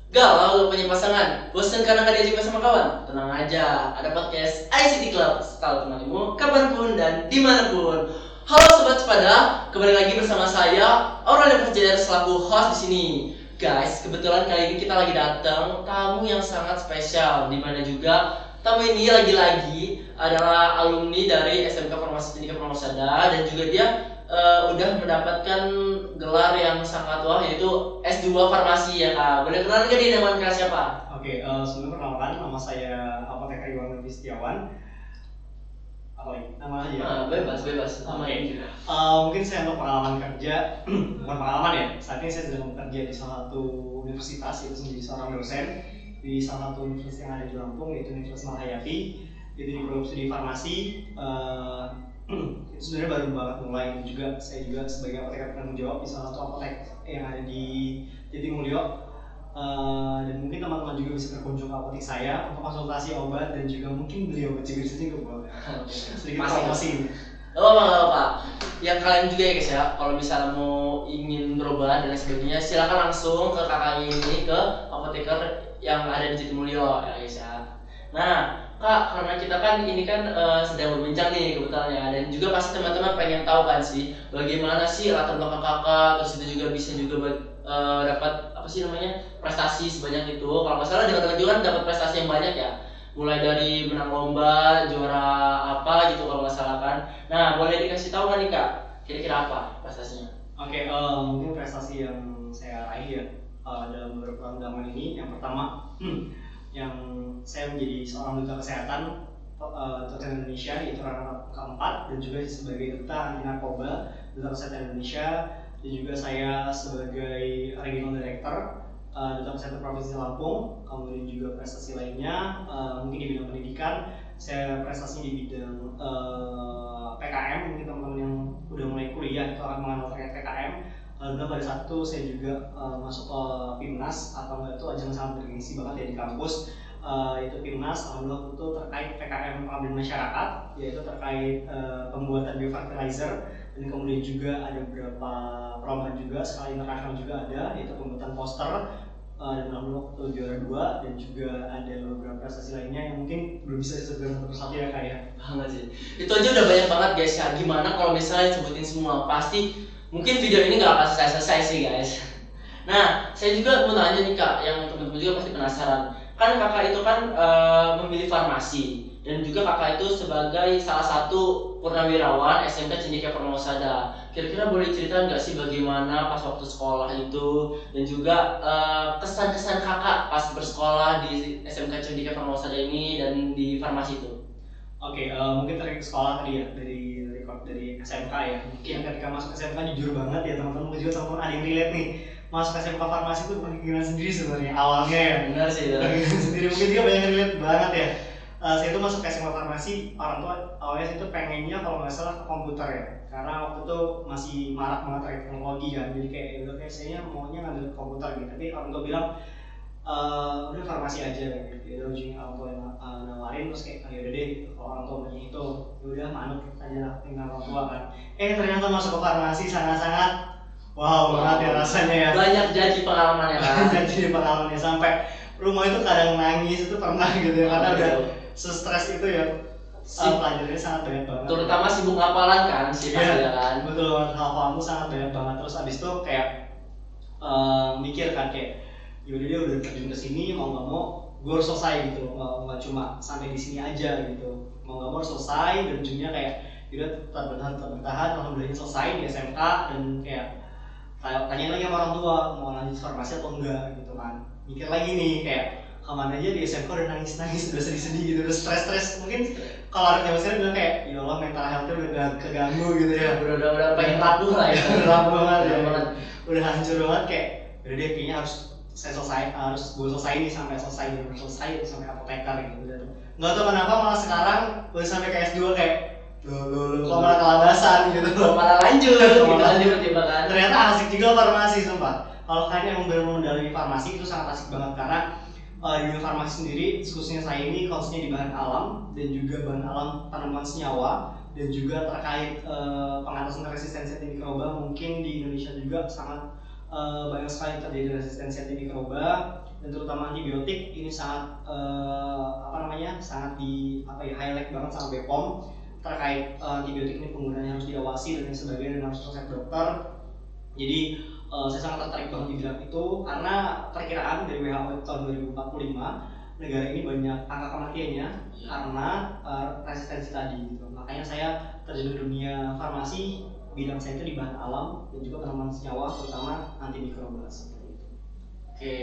Galau gak punya pasangan? Bosan karena gak diajak sama kawan? Tenang aja, ada podcast ICT Club. Selalu temanimu kapanpun dan dimanapun. Halo Sobat Sepada, kembali lagi bersama saya Aurel Perjaya selaku host di sini. Guys, kebetulan kali ini kita lagi datang tamu yang sangat spesial, dimana juga tamu ini lagi-lagi adalah alumni dari SMK Farmasi Cendika Purwamasada dan juga dia udah mendapatkan gelar yang sangat wah, yaitu S2 Farmasi ya Kak. Boleh kenalan gak nih nama Kak siapa? Oke, sebelumnya perkenalkan, nama saya Apoteker Iwan Nurdi Setiawan. Apa lagi? Nama aja? Bebas. Nama ini. Mungkin saya untuk pengalaman kerja, bukan pengalaman ya. Saat ini saya sedang bekerja di salah satu universitas, yaitu menjadi seorang dosen di salah satu universitas yang ada di Lampung, yaitu Universitas Malahayati. Itu di program studi farmasi. Itu sebenarnya baru banget mulai. Juga saya juga sebagai apoteker penanggung jawab di salah satu apotek yang ada di Jatimulyo. Dan mungkin teman-teman juga bisa berkunjung ke apotek saya untuk konsultasi obat dan juga mungkin beli obat juga boleh. Sedikit promosi. Gak apa-apa. Yang kalian juga ya guys ya, kalau misalnya mau ingin berobat dan lain sebagainya, silakan langsung ke kakak ini, ke apoteker yang ada di Jatimulyo ya guys ya. Nah Kak, karena kita kan ini kan sedang berbincang nih kebetulan ya, dan juga pasti teman-teman pengen tahu kan sih bagaimana sih latar belakang kakak, terus itu juga bisa juga dapat apa sih namanya prestasi sebanyak itu. Kalau nggak salah dengan juga kan dapat prestasi yang banyak ya, mulai dari menang lomba, juara apa gitu kalau nggak salah kan. Nah boleh dikasih tahu nggak nih Kak, kira-kira apa prestasinya? Oke, mungkin prestasi yang saya raih ya dalam beberapa tahun belakangan ini, yang pertama yang saya menjadi seorang duta kesehatan Duta Indonesia, yaitu runner-up keempat, dan juga sebagai duta anti narkoba Duta Kesehatan Indonesia, dan juga saya sebagai regional director Duta Kesehatan Provinsi Lampung. Kemudian juga prestasi lainnya mungkin di bidang pendidikan, saya prestasi di bidang PKM. Mungkin teman-teman yang udah mulai kuliah itu akan mengenal terkait PKM. Alhamdulillah pada saat itu saya juga masuk ke PIMNAS, atau enggak itu ajang sangat bergengsi banget ya di kampus. Itu PIMNAS, alhamdulillah itu terkait PKM pengabdian masyarakat, yaitu terkait pembuatan biofertilizer, dan kemudian juga ada beberapa perlombaan juga skala internasional juga ada, yaitu pembuatan poster, dan alhamdulillah itu juara 2, dan juga ada beberapa prestasi lainnya yang mungkin belum bisa disebutkan satu persatu ya kayak. Banget sih. Itu aja udah banyak banget guys ya. Gimana kalau misalnya sebutin semua? Pasti mungkin video ini nggak akan selesai sih guys. Nah, saya juga mau tanya nih Kak, yang teman-teman juga pasti penasaran. Kan kakak itu kan memilih farmasi, dan juga kakak itu sebagai salah satu purnawirawan SMK Cendika Purwamasada. Kira-kira boleh cerita nggak sih bagaimana pas waktu sekolah itu, dan juga kesan-kesan kakak pas bersekolah di SMK Cendika Purwamasada ini dan di farmasi itu? Oke, mungkin dari sekolah tadi ya, dari SMK ya. Mungkin ketika masuk SMK jujur banget ya teman-teman, juga teman-teman ada yang relate nih. Masuk SMK farmasi itu bukan keinginan sendiri sebenarnya awalnya ya. Benar sih. Keinginan sendiri, mungkin juga banyak yang relate banget ya. Saya itu masuk SMK farmasi, orang tua awalnya itu pengennya kalau nggak salah ke komputer ya, karena waktu itu masih marak banget teknologi kan. Jadi kayak udah kayak saya maunya ngambil komputer gitu. Tapi orang tua bilang udah farmasi aja gitu. Ya udah ujungnya orang tua yang nawarin, terus kayak ya udah deh gitu. Kalau orang tua banyak itu, ya udah manut aja lah tinggal orang tua kan. Ternyata masuk ke farmasi sangat-sangat wow banget ya rasanya ya. Banyak jadi pengalamannya kan. Jadi pengalamannya sampai rumah itu kadang nangis itu pernah gitu ya, karena udah se-stres itu ya. Pelajarannya sangat banyak banget. Terutama sibuk ngapalan kan sih pasti ya kan. Betul banget, hal-halmu sangat banyak banget. Terus abis itu kayak mikir kan kayak yaudah dia udah terjun ke sini, mau nggak mau gue harus selesai gitu, nggak cuma sampai di sini aja gitu, mau nggak mau harus selesai. Dan ujungnya kayak udah tetap bertahan, alhamdulillah selesai di SMK. Dan kayak tanya lagi sama orang tua mau lanjut farmasi atau enggak gitu kan. Mikir lagi nih kayak kemana aja di SMK udah nangis udah sedih gitu, udah stres. Mungkin kalau orang zaman sekarang bilang kayak ya Allah mental health-nya udah keganggu gitu ya, udah pengen rapuh lah ya. Udah rapuh banget ya, udah hancur banget. Kayak udah deh kayaknya harus gue selesai nih sampai selesai sampai apoteker gitu. Dan nggak tahu kenapa malah sekarang udah sampai ke S2 kayak lo kok malah kelabasan gitu, malah lanjut gitu kan tiba-tiba kan. Ternyata asik juga farmasi sumpah. Kalau kalian emang benar mendalami farmasi itu sangat asik banget, karena di dunia farmasi sendiri, khususnya saya ini khususnya di bahan alam dan juga bahan alam tanaman senyawa, dan juga terkait pengatasan resistensi antimikroba. Mungkin di Indonesia juga sangat banyak sekali terjadi resistensi antimikroba dan terutama antibiotik ini sangat sangat di highlight banget sama BPOM terkait antibiotik ini penggunaannya harus diawasi dan lain sebagainya dan harus resep dokter. Jadi saya sangat tertarik banget di bidang itu karena perkiraan dari WHO tahun 2045 negara ini banyak angka kematiannya karena resistensi tadi gitu. Makanya saya terjun ke dunia farmasi, bidang saya itu di bahan alam dan juga penanaman senyawa terutama antimikroba seperti itu. Oke,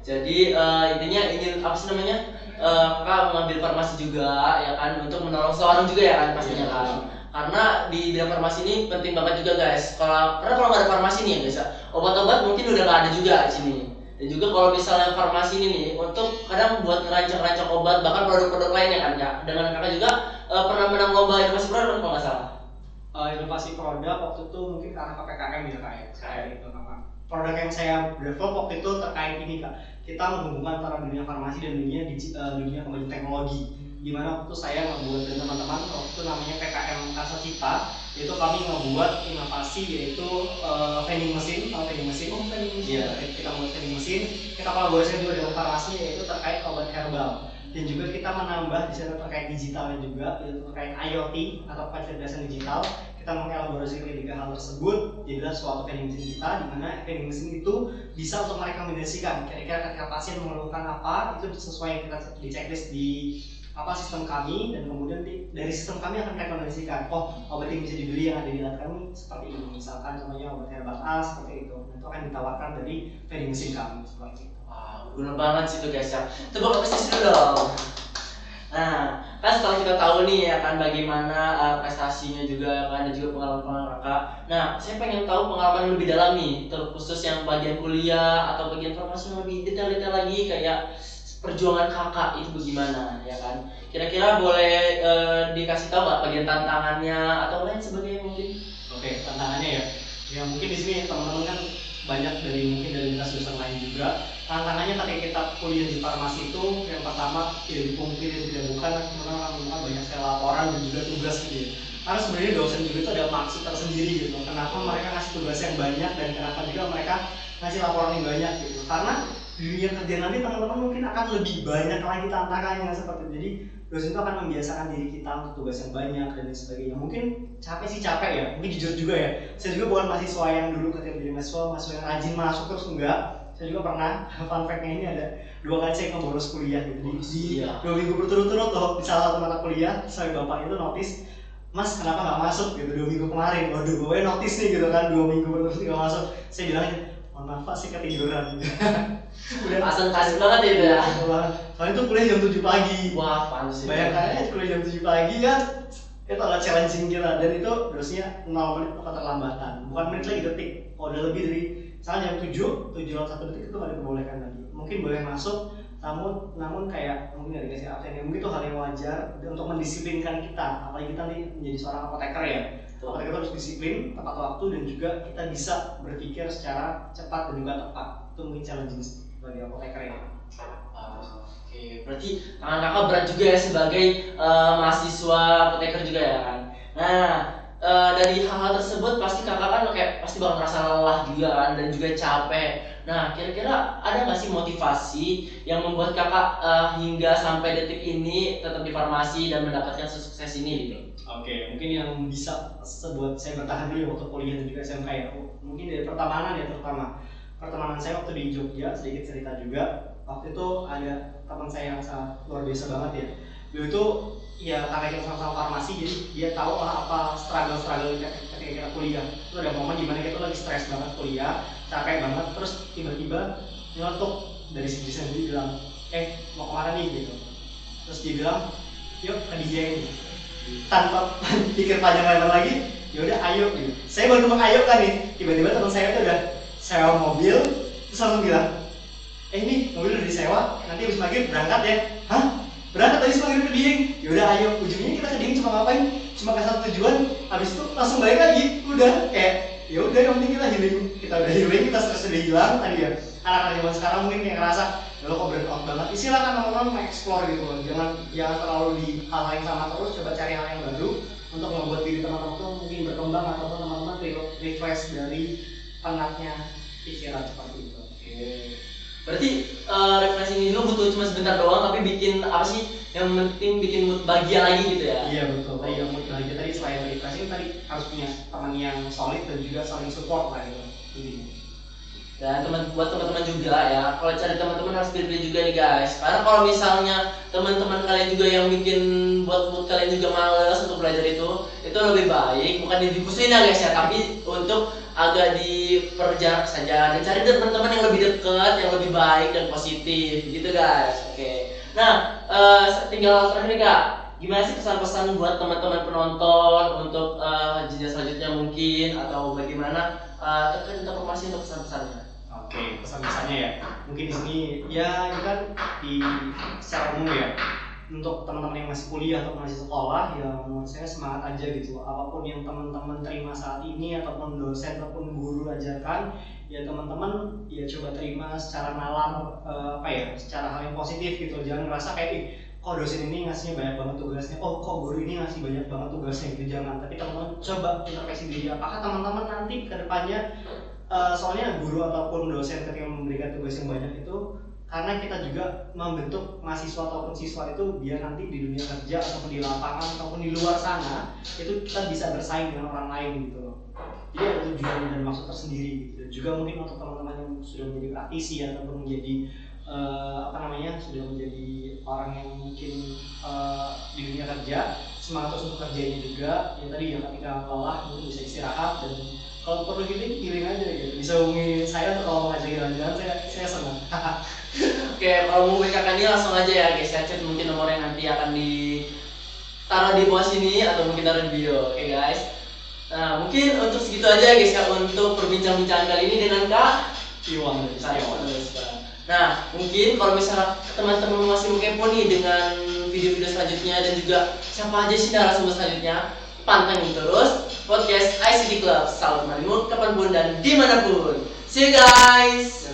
jadi intinya ingin apa sih namanya? Kakak mengambil farmasi juga ya kan untuk menolong seorang juga ya kan pastinya kan. Karena di bidang farmasi ini penting banget juga guys. Karena kalau nggak ada farmasi nih ya guys, obat-obat mungkin udah nggak ada juga di sini. Dan juga kalau misalnya farmasi ini nih untuk kadang buat ngerancang-rancang obat bahkan produk-produk lainnya kan Kak. Dengan kakak juga pernah menang lomba inovasi produk kalau nggak salah. Inovasi produk waktu itu mungkin karena PPKM ya kayak gitu Kak. Produk yang saya develop waktu itu terkait ini Kak. Kita menghubungkan antara dunia farmasi dan dunia kemajuan teknologi. Di mana waktu itu saya membuat dan teman-teman waktu itu namanya PKM Kasa Cipta, yaitu kami membuat inovasi yaitu vending mesin. Iya, kita membuat vending mesin. Kita kolaborasi juga dengan farmasi yaitu terkait obat herbal. Dan juga kita menambah di sana terkait digitalnya juga, yaitu terkait IoT atau kecerdasan digital. Kita mengelaborasi ketiga hal tersebut jadilah suatu vending mesin kita, di mana vending mesin itu bisa untuk merekomendasikan kira-kira ketika pasien mengeluhkan apa itu sesuai yang kita di checklist di sistem kami, dan kemudian dari sistem kami akan merekomendasikan obat yang bisa dibeli yang ada di lab kami seperti ini, misalkan contohnya obat herbal A seperti itu, dan itu akan ditawarkan dari vending mesin kami seperti itu. Wow, guna banget sih itu guys ya. Tepuk apresiasi dulu dong. Nah, kan setelah kita tahu nih ya kan bagaimana prestasinya juga kan dan juga pengalaman kakak. Nah, saya pengen tahu pengalaman yang lebih dalam nih, terkhusus yang bagian kuliah atau bagian farmasi yang lebih detail-detail lagi kayak perjuangan kakak itu bagaimana ya kan. Kira-kira boleh dikasih tahu nggak bagian tantangannya atau lain sebagainya mungkin? Oke, tantangannya ya mungkin di sini teman-teman kan banyak dari lintas jurusan lain juga. Tantangannya ketika kita kuliah di farmasi itu yang pertama tidak dipungkiri dan tidak bukan teman-teman akan menemukan banyak sekali laporan dan juga tugas gitu ya. Karena sebenarnya dosen juga itu ada maksud tersendiri gitu. Kenapa mereka ngasih tugas yang banyak dan kenapa juga mereka ngasih laporan yang banyak gitu. Karena di dunia kerja nanti teman-teman mungkin akan lebih banyak lagi tantangannya seperti itu. Jadi dosen itu akan membiasakan diri kita untuk tugas yang banyak dan lain sebagainya. Mungkin capek ya, mungkin jujur juga ya. Saya juga bukan mahasiswa yang dulu ketika menjadi mahasiswa yang rajin masuk terus enggak. Saya juga pernah, fun fact-nya ini ada 2 kali saya ngebolos kuliah gitu. Di 2 minggu berturut-turut tuh di salah satu mata kuliah, saya bapak itu notice, Mas kenapa nggak masuk gitu 2 minggu kemarin. Waduh, gue notice nih gitu kan 2 minggu berturut-turut nggak masuk. Saya bilangin, mohon maaf Pak, saya ketiduran. Udah asal-asal banget itu ya. Soalnya itu kuliah jam 7 pagi. Wah, panas sih. Bayangkan aja kuliah jam 7 pagi kan, itu adalah challenging kita, dan itu dosisnya 0 menit keterlambatan, bukan menit lagi, detik. Kalau udah lebih dari misalnya jam 7 1 detik itu nggak diperbolehkan lagi. Mungkin boleh masuk, namun kayak mungkin dari kasih absen, mungkin itu hal yang wajar untuk mendisiplinkan kita, apalagi kita nih menjadi seorang apoteker ya. Apoteker harus disiplin, tepat waktu, dan juga kita bisa berpikir secara cepat dan juga tepat. Itu mungkin challenging bagi apoteker ya. Oke, berarti tangan kakak berat juga ya sebagai mahasiswa apoteker juga ya kan. Nah, dari hal-hal tersebut pasti kakak kan kayak pasti bakal merasa lelah juga kan dan juga capek. Nah, kira-kira ada nggak sih motivasi yang membuat kakak hingga sampai detik ini tetap di farmasi dan mendapatkan sukses ini gitu? Oke, mungkin yang bisa sebuat saya bertahan dulu waktu kuliah dan juga SMK ya. Mungkin dari pertemanan ya, terutama pertemanan saya waktu di Jogja, sedikit cerita juga. Waktu itu ada teman saya yang sangat luar biasa banget ya. Dia itu ya karena kita sama-sama farmasi, jadi dia tahu apa struggle ketika kita kuliah. Itu ada momen dimana kita lagi stres banget kuliah, capek banget, terus tiba-tiba nyelotok dari sisi sendiri bilang, mau kemana nih gitu. Terus dia bilang, yuk ke DJ ini. Tanpa pikir panjang lebar lagi, ya udah ayo gitu. Saya baru mengayokan nih, tiba-tiba teman saya itu udah sewa mobil, terus langsung bilang, ini mobil udah disewa, nanti habis maghrib berangkat ya. Hah? Berangkat habis maghrib ke Dieng? Yaudah ayo, ujungnya kita ke Dieng cuma ngapain? Cuma ke satu tujuan, habis itu langsung balik lagi. Udah, kayak ya udah yang penting kita healing, kita udah healing, kita stres udah hilang tadi ya. Anak-anak zaman sekarang mungkin kayak ngerasa, lo kok burnout banget. Silakan teman-teman mengeksplor gitu loh. Jangan terlalu di hal yang sama terus, coba cari hal yang baru untuk membuat diri teman-teman tuh mungkin berkembang, ataupun teman-teman refresh dari penatnya pikiran seperti itu. Berarti refreshing ini lo butuh cuma sebentar doang, tapi bikin apa sih? Yang penting bikin mood bahagia lagi gitu ya? Iya betul. Tadi yang mood bahagia tadi selain refreshing tadi harus punya teman yang solid dan juga saling support lah itu intinya. Dan buat teman-teman juga ya, kalau cari teman-teman harus pilih-pilih juga nih guys. Karena kalau misalnya teman-teman kalian juga yang bikin buat mood kalian juga males untuk belajar itu lebih baik bukan dipusuin ya guys ya, tapi untuk agak diperjarak saja dan cari teman-teman yang lebih dekat, yang lebih baik dan positif gitu guys. Oke. Nah, tinggal terakhir nih Kak. Gimana sih pesan-pesan buat teman-teman penonton untuk jenjang selanjutnya mungkin atau bagaimana terkait informasi untuk pesan-pesannya? Oke, pesan-pesannya ya. Mungkin di sini ya ini kan di secara umum ya. Untuk teman-teman yang masih kuliah atau masih sekolah ya menurut saya semangat aja gitu. Apapun yang teman-teman terima saat ini ataupun dosen ataupun guru ajarkan, ya teman-teman ya coba terima secara nalar secara hal yang positif gitu. Jangan ngerasa kayak kok dosen ini ngasihnya banyak banget tugasnya, oh kok guru ini ngasih banyak banget tugasnya gitu, jangan. Tapi teman-teman coba introspeksi diri, apakah teman-teman nanti ke depannya soalnya guru ataupun dosen ketika memberikan tugas yang banyak itu karena kita juga membentuk mahasiswa ataupun siswa itu biar nanti di dunia kerja ataupun di lapangan ataupun di luar sana itu kita bisa bersaing dengan orang lain gitu loh. Jadi ada tujuan dan maksud tersendiri gitu. Juga mungkin untuk teman-teman yang sudah menjadi praktisi ataupun menjadi sudah menjadi orang yang mungkin di dunia kerja, semangat terus untuk kerjanya juga. Ya tadi ya ketika lelah mungkin bisa istirahat, dan kalau perlu healing aja gitu. Bisa hubungi saya atau kalau mau ngajak jalan-jalan, saya senang. Oke, kalau mau WKK ini langsung aja ya guys, ya chat mungkin nomornya nanti akan ditaruh di bawah sini atau mungkin taruh di bio. Oke guys. Nah, mungkin untuk segitu aja guys ya untuk perbincangan kali ini dengan Kak Iwan. Nah, mungkin kalau misalnya teman-teman masih kepo nih dengan video-video selanjutnya dan juga siapa aja sih narasumber selanjutnya, pantengin terus podcast ICT Club. Salam Malimut kapanpun dan dimanapun. See you guys.